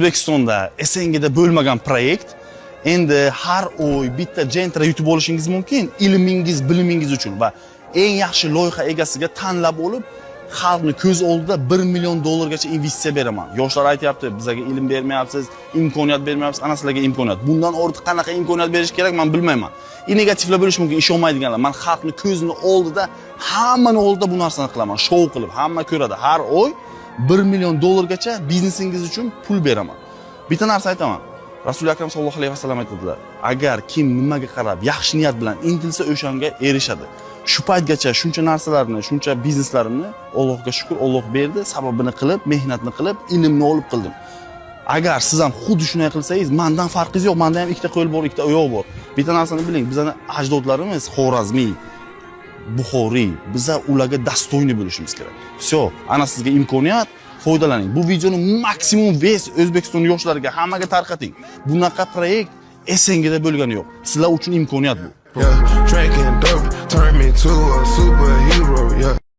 O'zbekistonda SNGda bo'lmagan proyekt. Endi har oy bitta Gentra yutib olishingiz mumkin, ilmingiz, bilimingiz uchun va eng yaxshi loyiha egasiga tanlab olib, xalqni ko'z oldida $1 million investitsiya beraman. Yoshlar aytayapti, bizga ilm bermayapsiz, imkoniyat bermayapsiz, ana sizlarga imkoniyat. Bundan ortiq qanaqa imkoniyat berish kerak, men bilmayman. Negativlar bo'lishi mumkin, ishonmaydiganlar. Men xalqni ko'zini oldida, hammani oldida bu narsani qilaman, shou qilib, hamma ko'radi. Har oy $1 million biznesingiz uchun pul beraman. Bitta narsa aytaman. Rasul akram sallallohu alayhi vasallam aytadilar, agar kim nimaga qarab yaxshi niyat bilan intilsa, o'shanga erishadi. Shu paytgacha shuncha narsalarni, shuncha bizneslarimni Allohga shukr, Alloh berdi, sababini qilib, mehnatni qilib, ilmni olib qildim. Agar siz ham xuddi shunday qilsangiz, mendan farqingiz yo'q, menda ham ikkita qo'l bor, ikkita oyoq bor. Bitta narsani biling, bizning ajdodlarimiz Xorazmiy, Buxoriy, biza ularga dastoyni bo'lishimiz kerak. Всё, ana sizga imkoniyat, foydalaning. Bu videoni maksimum vez O'zbekiston yoshlariga hammaga tarqating. Bunaqa proyekt SNGda bo'lgani yo'q. Sizlar uchun imkoniyat bu. Yeah, drinking dope turned me to a super